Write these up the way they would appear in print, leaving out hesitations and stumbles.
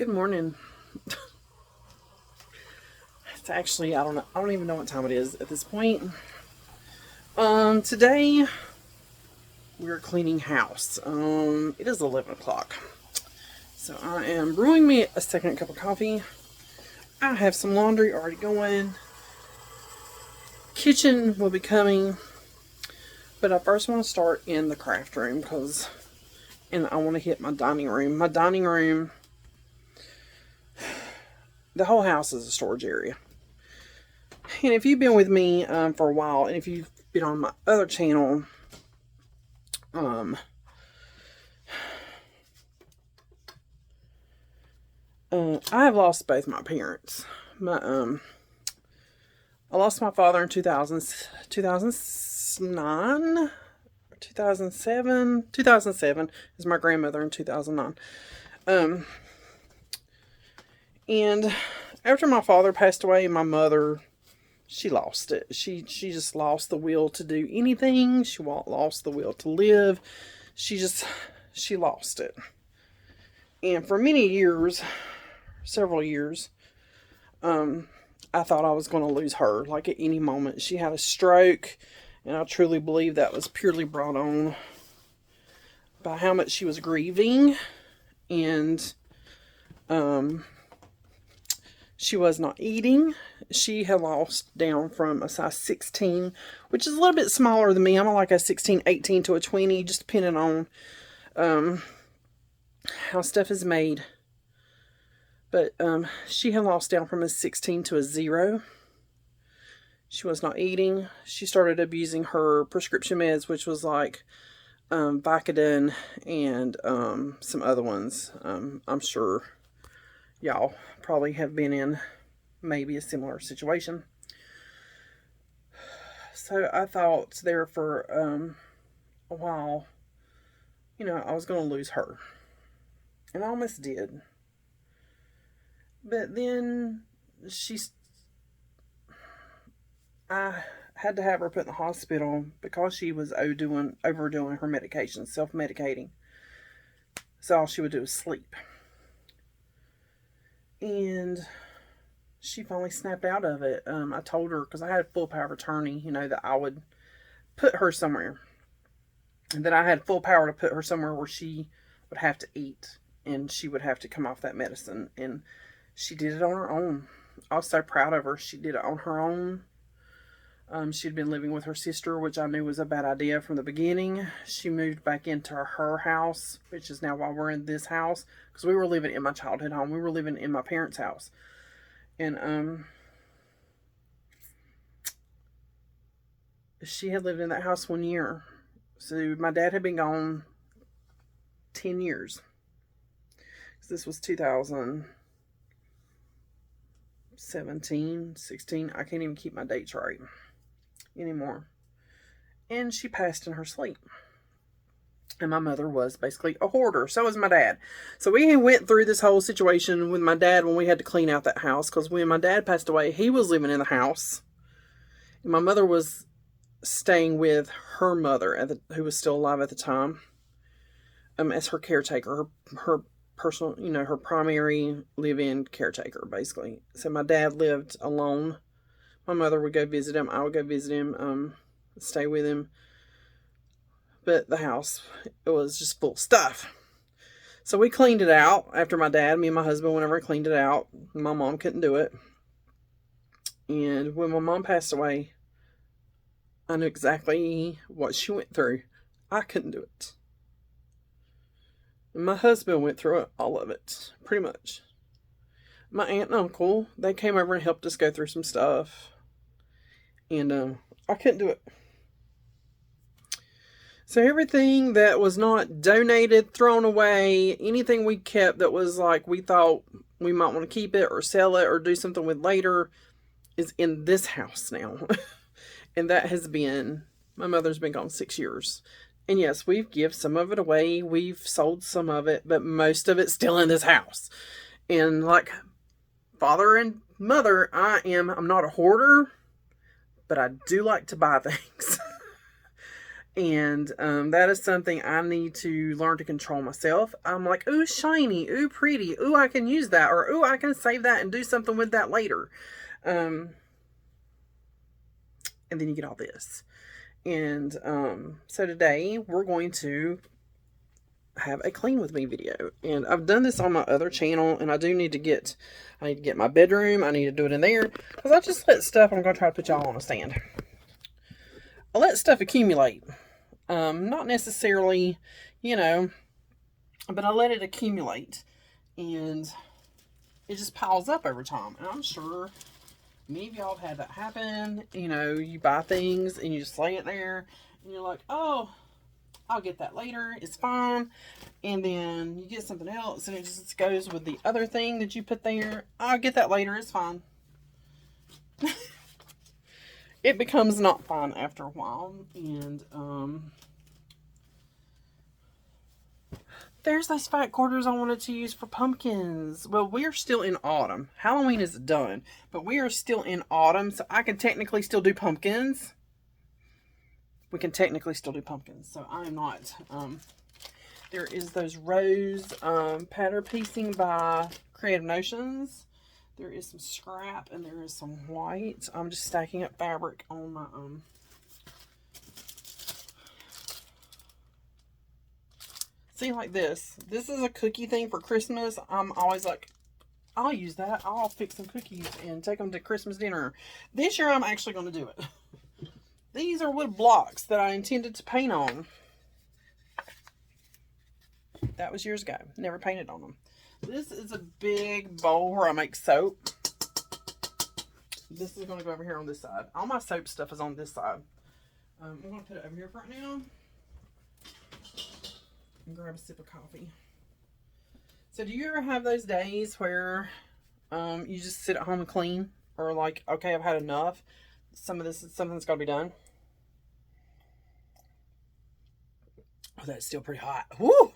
Good morning. It's actually, I don't know. I don't even know what time it is at this point. Today we're cleaning house. It is 11 o'clock. So I am brewing me a second cup of coffee. I have some laundry already going. Kitchen will be coming. But I first want to start in the craft room and I want to hit my dining room. My dining room, the whole house is a storage area. And if you've been with me for a while, and if you've been on my other channel, I have lost both my parents. I lost my father in 2009, 2007 is my grandmother in 2009. And after my father passed away, my mother, she lost it. She just lost the will to do anything. She lost the will to live. She lost it. And for many years, several years, I thought I was going to lose her. Like at any moment. She had a stroke, and I truly believe that was purely brought on by how much she was grieving. And she was not eating. She had lost down from a size 16, which is a little bit smaller than me. I'm like a 16, 18 to a 20, just depending on how stuff is made. But she had lost down from a 16 to a 0. She was not eating. She started abusing her prescription meds, which was like Vicodin and some other ones. I'm sure y'all probably have been in maybe a similar situation. So I thought there for a while, I was going to lose her. And I almost did. But then I had to have her put in the hospital because she was overdoing her medication, self-medicating. So all she would do was sleep. And she finally snapped out of it. I told her, because I had full power of attorney, that I would put her somewhere. And that I had full power to put her somewhere where she would have to eat. And she would have to come off that medicine. And she did it on her own. I was so proud of her. She did it on her own. She'd been living with her sister, which I knew was a bad idea from the beginning. She moved back into her house, which is now why we're in this house. Because we were living in my childhood home. We were living in my parents' house. And she had lived in that house 1 year. So my dad had been gone 10 years. This was 2017, 16. I can't even keep my dates right anymore. And she passed in her sleep. And my mother was basically a hoarder. So was my dad. So we went through this whole situation with my dad when we had to clean out that house. Because when my dad passed away, he was living in the house. And my mother was staying with her mother, who was still alive at the time, as her caretaker. Her personal, her primary live-in caretaker, basically. So my dad lived alone. My mother would go visit him. I would go visit him, stay with him. But the house, it was just full of stuff. So we cleaned it out after me and my husband, whenever we cleaned it out. My mom couldn't do it. And when my mom passed away, I knew exactly what she went through. I couldn't do it. And my husband went through all of it, pretty much. My aunt and uncle, they came over and helped us go through some stuff. And I couldn't do it. So everything that was not donated, thrown away, anything we kept that was like we thought we might want to keep it or sell it or do something with later is in this house now. And that has been, my mother's been gone 6 years. And yes, we've given some of it away. We've sold some of it, but most of it's still in this house. And like father and mother, I'm not a hoarder, but I do like to buy things. And that is something I need to learn to control myself. I'm like, ooh, shiny, ooh, pretty, ooh, I can use that, or ooh, I can save that and do something with that later. And then you get all this. And so today we're going to have a clean with me video. And I've done this on my other channel, and I need to get my bedroom. I need to do it in there, because I just let stuff, I'm going to try to put y'all on a stand. I let stuff accumulate. Not necessarily, you know, but I let it accumulate, and it just piles up over time. And I'm sure many of y'all have had that happen. You know, you buy things and you just lay it there, and you're like, oh, I'll get that later, it's fine. And then you get something else and it just goes with the other thing that you put there. I'll get that later, it's fine. It becomes not fun after a while. And there's those fat quarters I wanted to use for pumpkins. Well, we're still in autumn. Halloween is done, but we are still in autumn, so I can technically still do pumpkins. We can technically still do pumpkins, so I'm not. There is those rose pattern piecing by Creative Notions. There is some scrap and there is some white. I'm just stacking up fabric on my See, like this. This is a cookie thing for Christmas. I'm always like, I'll use that. I'll fix some cookies and take them to Christmas dinner. This year I'm actually going to do it. These are wood blocks that I intended to paint on. That was years ago. Never painted on them. This is a big bowl where I make soap. This is going to go over here on this side. All my soap stuff is on this side. I'm going to put it over here for right now. And grab a sip of coffee. So do you ever have those days where you just sit at home and clean? Or like, okay, I've had enough. Something's got to be done. Oh, that's still pretty hot. Woo!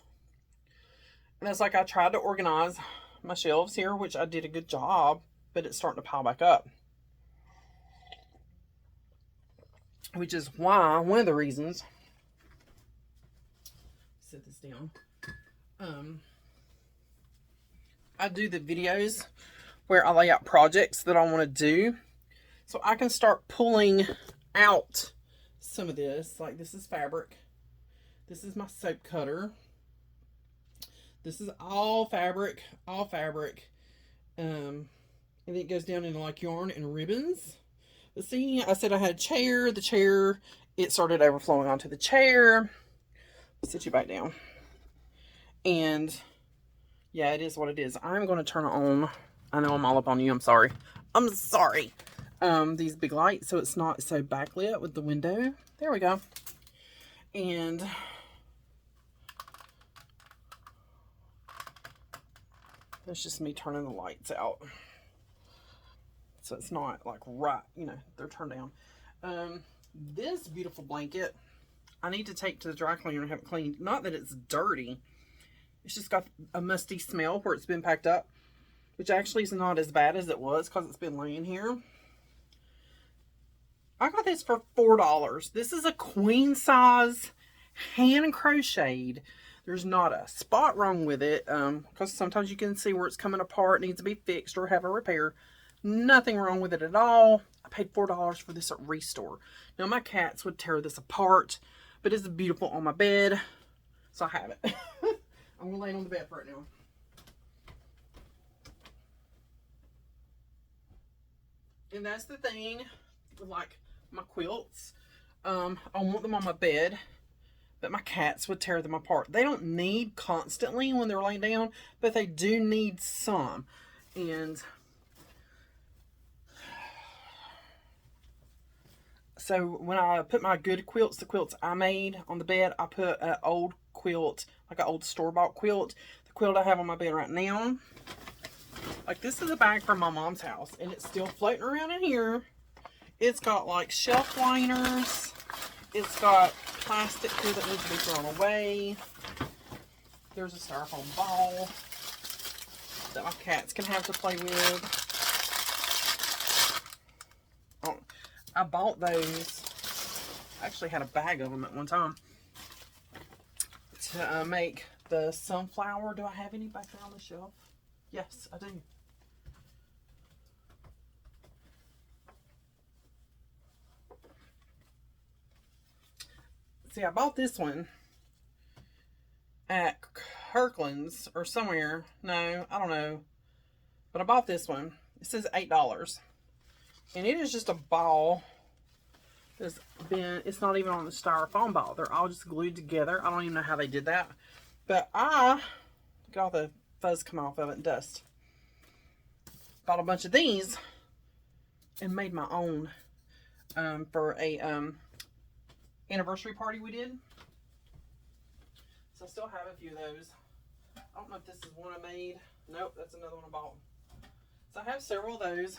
And it's like I tried to organize my shelves here, which I did a good job, but it's starting to pile back up. Which is why, one of the reasons, set this down, I do the videos where I lay out projects that I want to do, so I can start pulling out some of this. Like, this is fabric. This is my soap cutter. This is all fabric, all fabric. And then it goes down into like yarn and ribbons. But see, I said I had a chair. The chair, it started overflowing onto the chair. I'll sit you back down. And yeah, it is what it is. I'm going to turn on, I know I'm all up on you, I'm sorry. I'm sorry. These big lights, so it's not so backlit with the window. There we go. And that's just me turning the lights out. So it's not like right, you know, they're turned down. This beautiful blanket, I need to take to the dry cleaner and have it cleaned. Not that it's dirty. It's just got a musty smell where it's been packed up, which actually is not as bad as it was because it's been laying here. I got this for $4. This is a queen size hand crocheted. There's not a spot wrong with it, because sometimes you can see where it's coming apart, needs to be fixed or have a repair. Nothing wrong with it at all. I paid $4 for this at Restore. Now my cats would tear this apart, but it's beautiful on my bed, so I have it. I'm gonna lay it on the bed right now. And that's the thing with like my quilts. I want them on my bed, but my cats would tear them apart. They don't need constantly when they're laying down, but they do need some. And so when I put my good quilts, the quilts I made on the bed, I put an old quilt, like an old store-bought quilt. The quilt I have on my bed right now, like this is a bag from my mom's house, and it's still floating around in here. It's got like shelf liners. It's got plastic here that needs to be thrown away. There's a styrofoam ball that my cats can have to play with. Oh, I bought those I actually had a bag of them at one time to make the sunflower. Do I have any back there on the shelf? Yes, I do. See, I bought this one at Kirkland's or somewhere. No, I don't know. But I bought this one. It says $8. And it is just a ball. It's not even on the styrofoam ball. They're all just glued together. I don't even know how they did that. But I got all the fuzz come off of it and dust. Bought a bunch of these and made my own for a anniversary party we did. So I still have a few of those. I don't know if this is one I made. Nope, that's another one I bought. So I have several of those,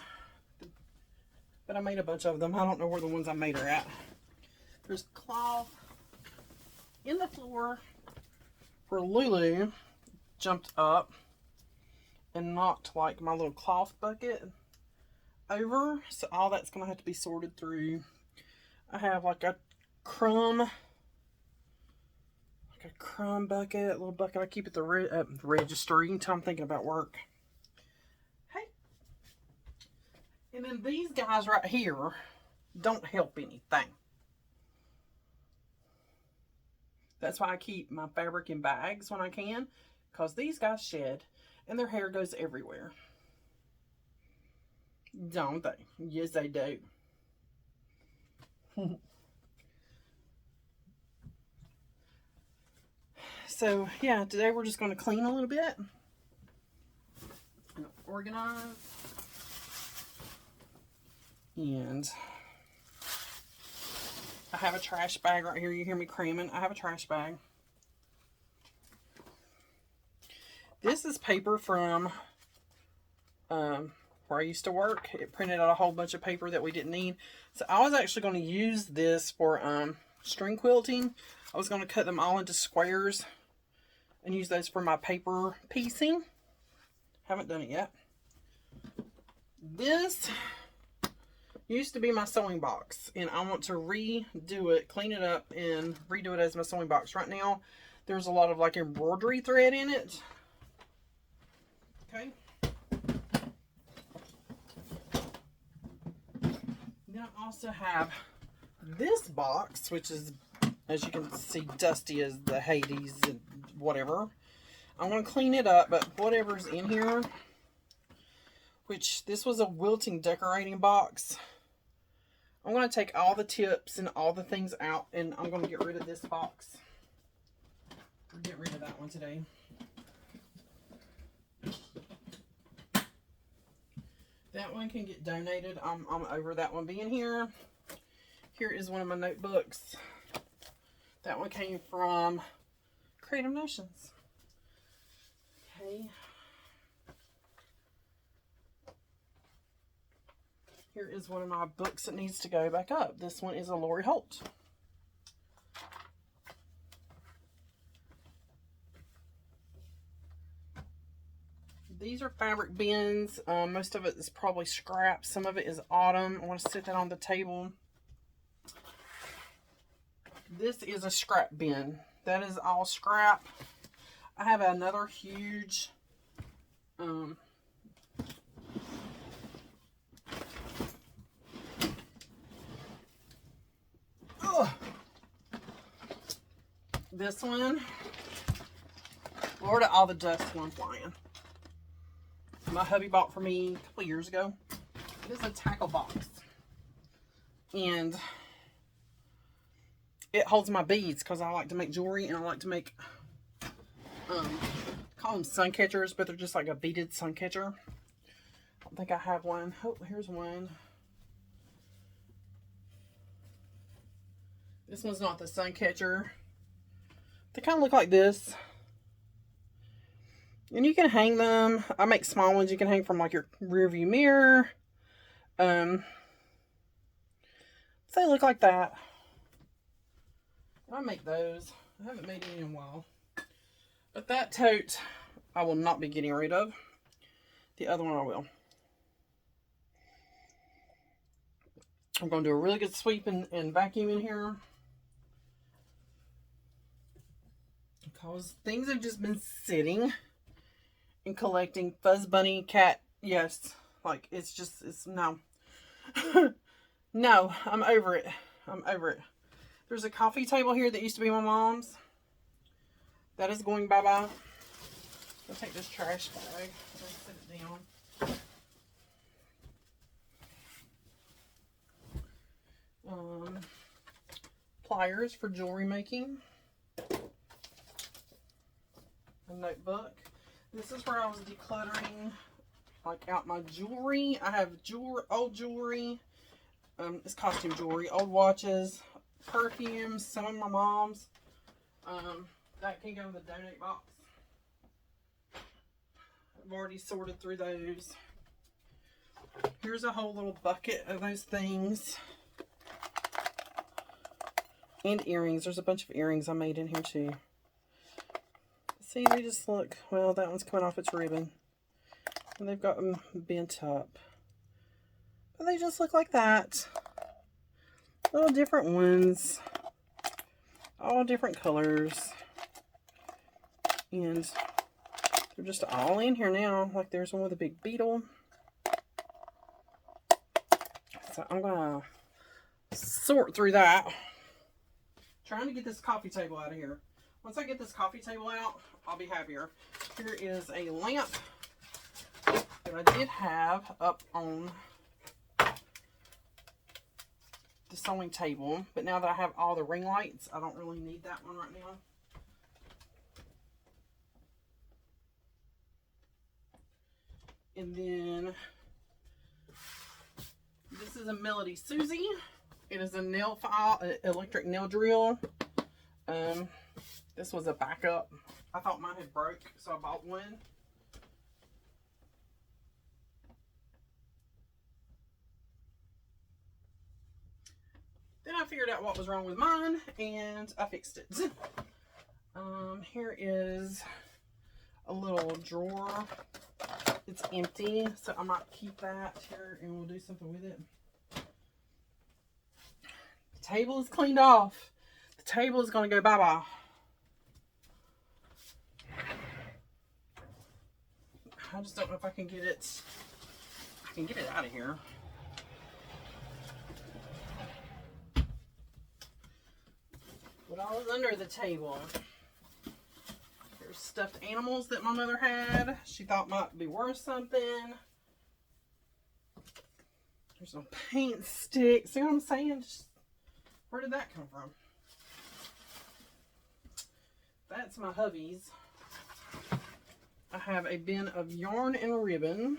but I made a bunch of them. I don't know where the ones I made are at. There's cloth in the floor where Lulu jumped up and knocked like my little cloth bucket over. So all that's going to have to be sorted through. I have like a crumb bucket, a little bucket I keep at the registry until I'm thinking about work. Hey. And then these guys right here don't help anything. That's why I keep my fabric in bags when I can, because these guys shed and their hair goes everywhere. Don't they? Yes, they do. So, yeah, today we're just going to clean a little bit and organize. And I have a trash bag right here. You hear me cramming. I have a trash bag. This is paper from where I used to work. It printed out a whole bunch of paper that we didn't need. So I was actually going to use this for string quilting. I was going to cut them all into squares and use those for my paper piecing. Haven't done it yet. This used to be my sewing box, and I want to redo it, clean it up, and redo it as my sewing box. Right now, there's a lot of like embroidery thread in it. Okay. Then I also have this box, which is, as you can see, dusty as the Hades and whatever. I'm going to clean it up, but whatever's in here, which this was a wilting decorating box. I'm going to take all the tips and all the things out, and I'm going to get rid of this box. We'll get rid of that one today. That one can get donated. I'm over that one being here. Here is one of my notebooks. That one came from Creative Notions. Okay. Here is one of my books that needs to go back up. This one is a Lori Holt. These are fabric bins. Most of it is probably scrap. Some of it is autumn. I want to set that on the table. This is a scrap bin. That is all scrap. I have another huge this one. Lord, all the dust one flying. My hubby bought for me a couple years ago. It is a tackle box. And it holds my beads because I like to make jewelry, and I like to make, call them sun catchers, but they're just like a beaded sun catcher. I don't think I have one. Oh, here's one. This one's not the sun catcher. They kind of look like this. And you can hang them. I make small ones you can hang from like your rear view mirror. So they look like that. I make those. I haven't made any in a while. But that tote I will not be getting rid of. The other one I will. I'm going to do a really good sweep and vacuum in here. Because things have just been sitting and collecting fuzz bunny cat. Yes. Like, it's no. No, I'm over it. I'm over it. There's a coffee table here that used to be my mom's. That is going bye-bye. I'll take this trash bag. I'll set it down. Pliers for jewelry making. A notebook. This is where I was decluttering, like, out my jewelry. I have old jewelry. It's costume jewelry, old watches, perfumes, some of my mom's. That can go in the donate box. I've already sorted through those. Here's a whole little bucket of those things. And earrings. There's a bunch of earrings I made in here too. See, they just look, well, that one's coming off its ribbon. And they've got them bent up. But they just look like that. Little different ones. All different colors. And they're just all in here now. Like there's one with a big beetle. So I'm going to sort through that. Trying to get this coffee table out of here. Once I get this coffee table out, I'll be happier. Here is a lamp that I did have up on the sewing table. But now that I have all the ring lights, I don't really need that one right now. And then this is a Melody Susie. It is a nail file, electric nail drill. This was a backup. I thought mine had broke, so I bought one. Then I figured out what was wrong with mine, and I fixed it. Here is a little drawer. It's empty, so I might keep that here, and we'll do something with it. The table is cleaned off. The table is going to go bye-bye. I just don't know if I can get it. I can get it out of here. What all is under the table? There's stuffed animals that my mother had. She thought might be worth something. There's some paint sticks. See what I'm saying? Just, where did that come from? That's my hubby's. I have a bin of yarn and ribbon.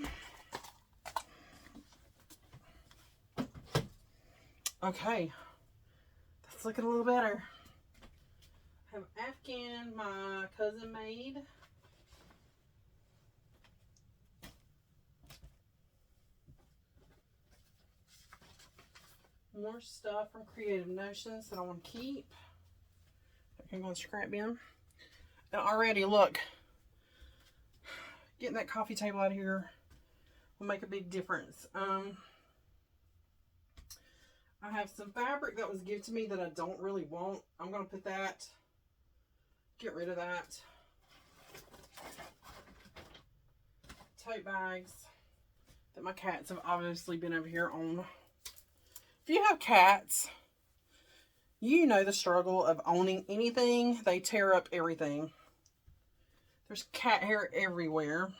Okay. That's looking a little better. I have Afghan my cousin made. More stuff from Creative Notions that I want to keep. I can go in the scrap bin. And already, look. Getting that coffee table out of here will make a big difference. I have some fabric that was given to me that I don't really want. I'm going to put that, get rid of that. Tote bags that my cats have obviously been over here on. If you have cats, you know the struggle of owning anything. They tear up everything. There's cat hair everywhere.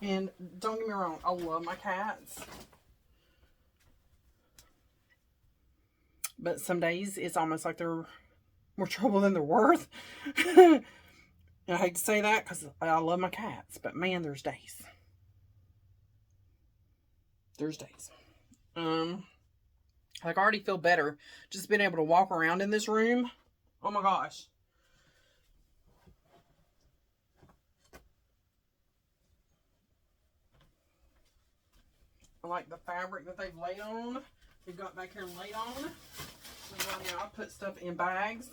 And don't get me wrong, I love my cats. But some days it's almost like they're more trouble than they're worth. And I hate to say that because I love my cats. But man, there's days. There's days. Like, I already feel better just being able to walk around in this room. Oh my gosh. I like the fabric that they've laid on. They've got back here and laid on. So right now I put stuff in bags.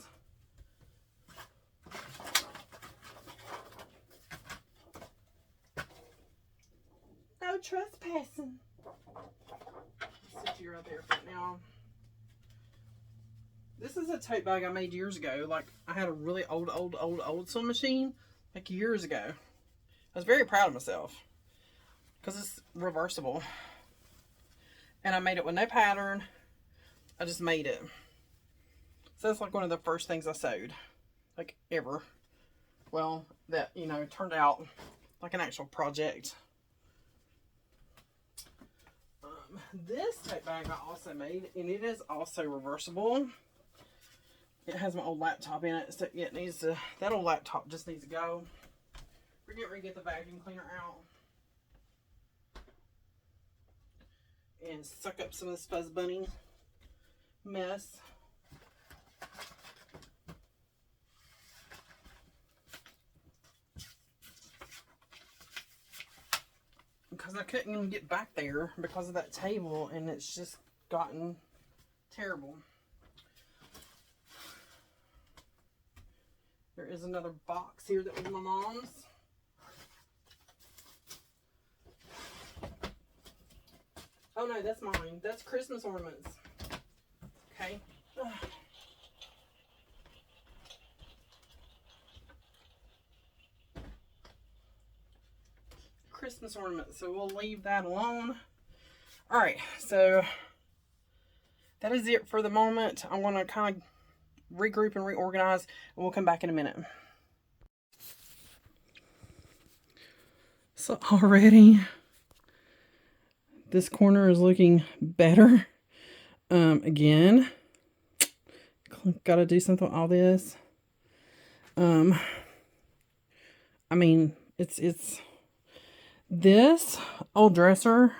No trespassing. Let's to you right there. But now, this is a tote bag I made years ago. Like, I had a really old sewing machine, like years ago. I was very proud of myself because it's reversible. And I made it with no pattern. I just made it. So that's like one of the first things I sewed, like ever. Well, that, you know, turned out like an actual project. This tote bag I also made, and it is also reversible. It has my old laptop in it, so it needs to, that old laptop just needs to go. We're getting ready to get the vacuum cleaner out and suck up some of this fuzz bunny mess. Because I couldn't even get back there because of that table, and it's just gotten terrible. There is another box here that was my mom's. Oh no, that's mine. That's Christmas ornaments. Okay. Ugh. Christmas ornaments, so we'll leave that alone. All right, so that is it for the moment. I'm going to kind of regroup and reorganize, and we'll come back in a minute. So already this corner is looking better. Again, gotta do something with all this. I mean, it's this old dresser.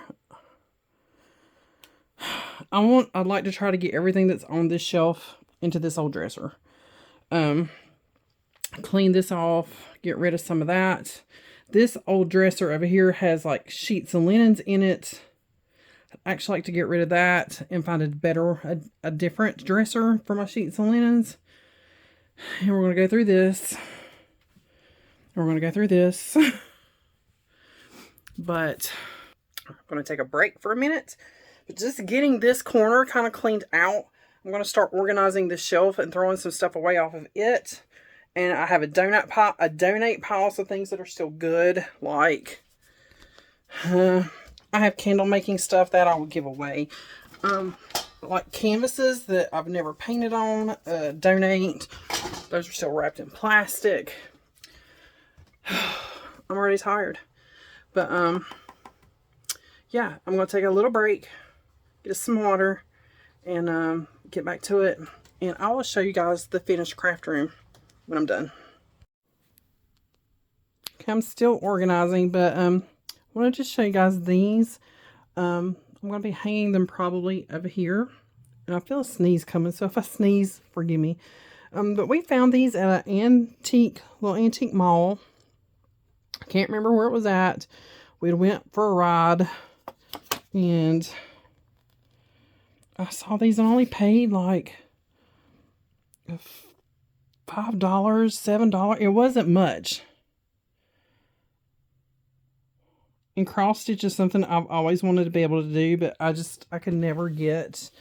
I'd like to try to get everything that's on this shelf into this old dresser. Clean this off, get rid of some of that. This old dresser over here has like sheets and linens in it. I'd actually like to get rid of that and find a different dresser for my sheets and linens. And we're going to go through this. We're going to go through this. But I'm going to take a break for a minute. But just getting this corner kind of cleaned out. I'm going to start organizing this shelf and throwing some stuff away off of it. And I have a donate pile of things that are still good. Like, I have candle making stuff that I will give away. Like canvases that I've never painted on, donate. Those are still wrapped in plastic. I'm already tired. But, yeah, I'm going to take a little break, get us some water, and get back to it. And I will show you guys the finished craft room when I'm done. Okay, I'm still organizing, but I want to just show you guys these. I'm going to be hanging them probably over here. And I feel a sneeze coming, so if I sneeze, forgive me. But we found these at an little antique mall. I can't remember where it was at. We went for a ride, and I saw these and only paid like $5, $7. It wasn't much. And cross stitch is something I've always wanted to be able to do, but I could never get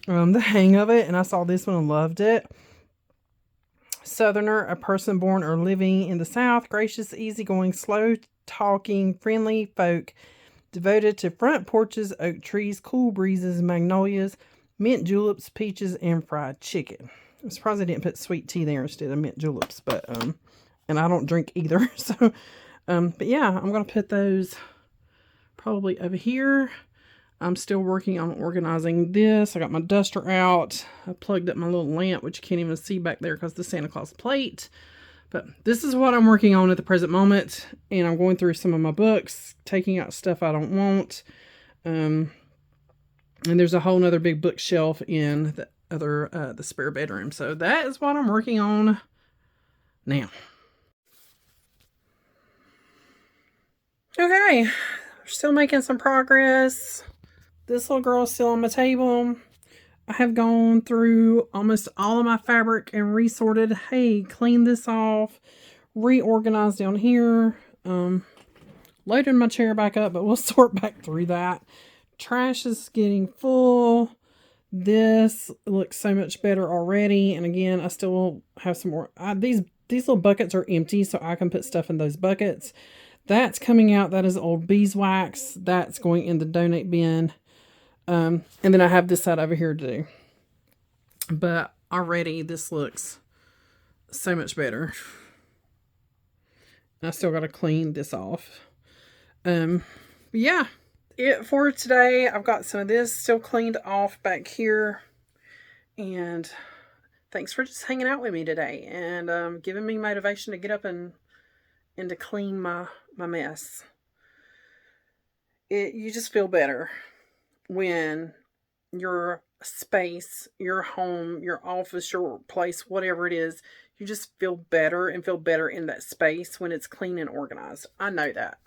the hang of it. And I saw this one and loved it. Southerner, a person born or living in the South, gracious, easygoing, slow-talking, friendly folk, devoted to front porches, oak trees, cool breezes, magnolias, mint juleps, peaches, and fried chicken. I'm surprised I didn't put sweet tea there instead of mint juleps, but, and I don't drink either, so, but yeah, I'm going to put those probably over here. I'm still working on organizing this. I got my duster out. I plugged up my little lamp, which you can't even see back there because the Santa Claus plate. But this is what I'm working on at the present moment. And I'm going through some of my books, taking out stuff I don't want. And there's a whole nother big bookshelf in the other, the spare bedroom. So that is what I'm working on now. Okay. We're still making some progress. This little girl is still on my table. I have gone through almost all of my fabric and resorted. Hey, clean this off. Reorganized down here. Loaded my chair back up, but we'll sort back through that. Trash is getting full. This looks so much better already. And again, I still have some more. These little buckets are empty, so I can put stuff in those buckets. That's coming out. That is old beeswax. That's going in the donate bin. And then I have this side over here to do. But already this looks so much better. I still got to clean this off. Yeah. It for today. I've got some of this still cleaned off back here. And thanks for just hanging out with me today and giving me motivation to get up and to clean my mess. You just feel better when your space, your home, your office, your place, whatever it is, you just feel better and feel better in that space when it's clean and organized. I know that.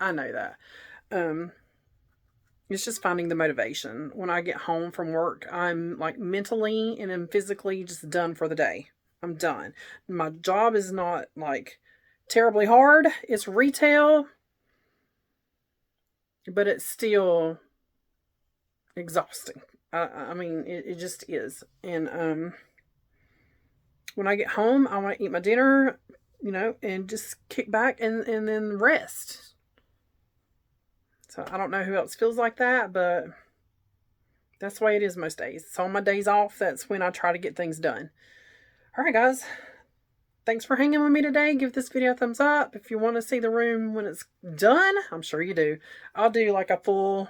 It's just finding the motivation. When I get home from work, I'm like mentally and then physically just done for the day. I'm done. My job is not like terribly hard. It's retail, but it's still exhausting. I mean, it just is. And when I get home, I want to eat my dinner, and just kick back and then rest. So I don't know who else feels like that, but that's the way it is most days. So on my days off, that's when I try to get things done. All right, guys. Thanks for hanging with me today. Give this video a thumbs up. If you want to see the room when it's done, I'm sure you do. I'll do like a full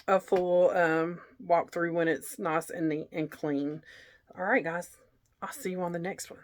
walkthrough when it's nice and neat and clean. All right, guys. I'll see you on the next one.